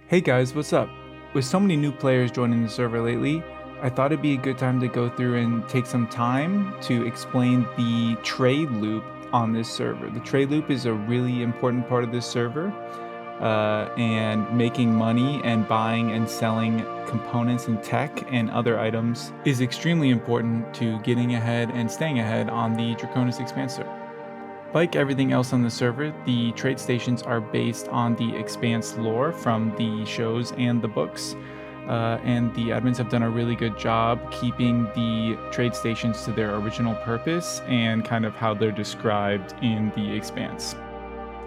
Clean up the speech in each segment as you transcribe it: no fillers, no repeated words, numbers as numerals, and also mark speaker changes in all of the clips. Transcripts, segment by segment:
Speaker 1: Hey guys, what's up? With so many new players joining the server lately, I thought it'd be a good time to go through and take some time to explain the trade loop on this server. The trade loop is a really important part of this server, and making money and buying and selling components and tech and other items is extremely important to getting ahead and staying ahead on the Draconis Expanse server. Like everything else on the server, the trade stations are based on the Expanse lore from the shows and the books, and the admins have done a really good job keeping the trade stations to their original purpose and kind of how they're described in the Expanse.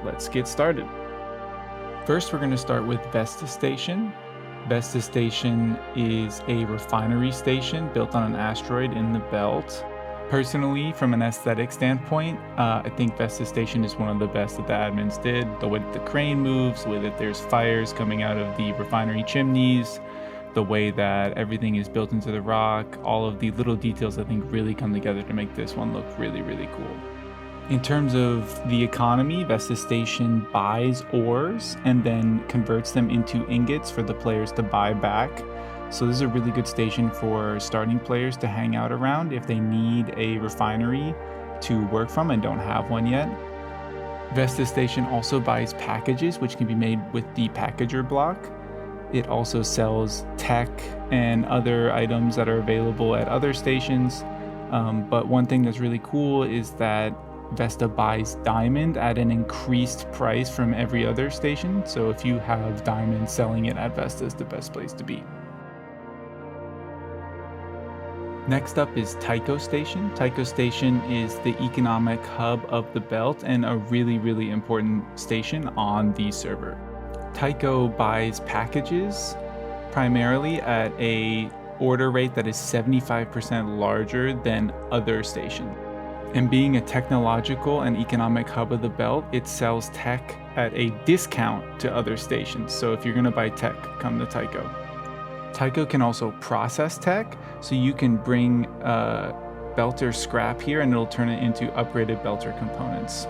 Speaker 1: Let's get started. First, we're going to start with Vesta Station. Vesta Station is a refinery station built on an asteroid in the belt. Personally, from an aesthetic standpoint, I think Vesta Station is one of the best that the admins did. The way that the crane moves, the way that there's fires coming out of the refinery chimneys, the way that everything is built into the rock, all of the little details I think really come together to make this one look really, really cool. In terms of the economy, Vesta Station buys ores and then converts them into ingots for the players to buy back. So this is a really good station for starting players to hang out around if they need a refinery to work from and don't have one yet. Vesta Station also buys packages, which can be made with the packager block. It also sells tech and other items that are available at other stations. But one thing that's really cool is that Vesta buys diamond at an increased price from every other station. So if you have diamond, selling it at Vesta is the best place to be. Next up is Tycho Station. Tycho Station is the economic hub of the belt and a really, really important station on the server. Tycho buys packages primarily at a order rate that is 75% larger than other stations. And being a technological and economic hub of the belt, it sells tech at a discount to other stations. So if you're gonna buy tech, come to Tycho. Tycho can also process tech, so you can bring belter scrap here and it'll turn it into upgraded belter components,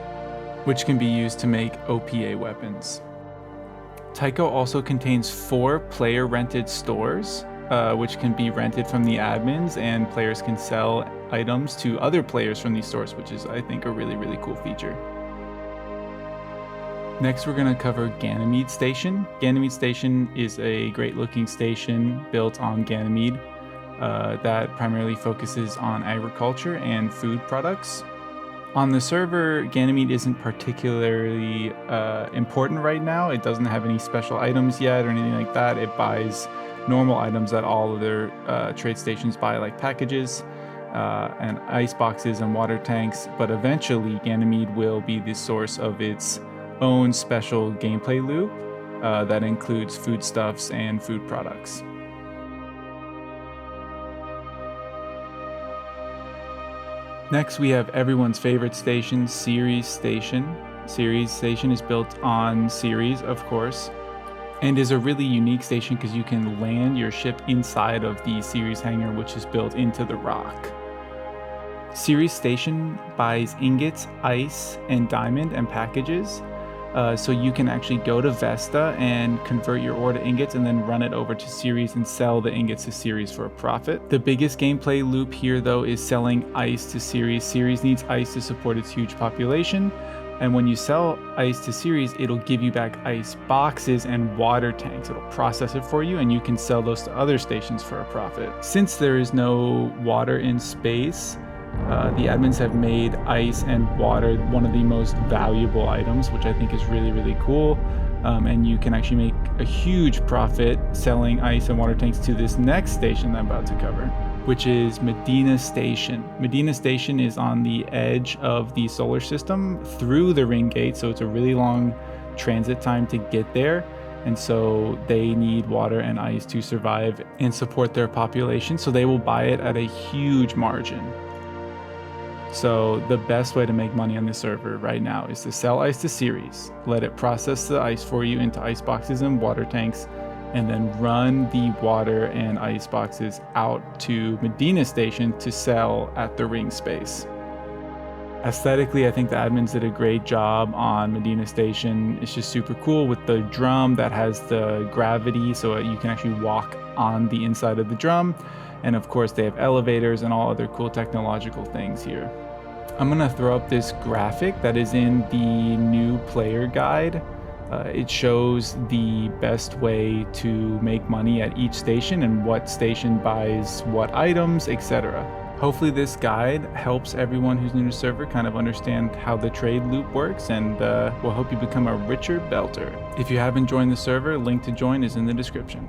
Speaker 1: which can be used to make OPA weapons. Tycho also contains 4 player-rented stores, which can be rented from the admins, and players can sell items to other players from these stores, which is, I think, a really, really cool feature. Next, we're going to cover Ganymede Station. Ganymede Station is a great looking station built on Ganymede that primarily focuses on agriculture and food products. On the server, Ganymede isn't particularly important right now. It doesn't have any special items yet or anything like that. It buys normal items that all other trade stations buy, like packages and ice boxes and water tanks. But eventually, Ganymede will be the source of its own special gameplay loop that includes foodstuffs and food products. Next, we have everyone's favorite station, Ceres Station. Ceres Station is built on Ceres, of course, and is a really unique station because you can land your ship inside of the Ceres hangar, which is built into the rock. Ceres Station buys ingots, ice, and diamond and packages. So you can actually go to Vesta and convert your ore to ingots and then run it over to Ceres and sell the ingots to Ceres for a profit. The biggest gameplay loop here, though, is selling ice to Ceres. Ceres needs ice to support its huge population, and when you sell ice to Ceres, it'll give you back ice boxes and water tanks. It'll process it for you, and you can sell those to other stations for a profit. Since there is no water in space, the admins have made ice and water one of the most valuable items, which I think is really, really cool. And you can actually make a huge profit selling ice and water tanks to this next station that I'm about to cover, which is Medina Station. Medina Station is on the edge of the solar system through the ring gate, so it's a really long transit time to get there. And so they need water and ice to survive and support their population, so they will buy it at a huge margin. So the best way to make money on this server right now is to sell ice to Ceres, let it process the ice for you into ice boxes and water tanks, and then run the water and ice boxes out to Medina Station to sell at the ring space. Aesthetically, I think the admins did a great job on Medina Station. It's just super cool with the drum that has the gravity so you can actually walk on the inside of the drum. And of course, they have elevators and all other cool technological things here. I'm gonna throw up this graphic that is in the new player guide. It shows the best way to make money at each station and what station buys what items, etc. Hopefully this guide helps everyone who's new to server kind of understand how the trade loop works, and will help you become a richer belter. If you haven't joined the server, link to join is in the description.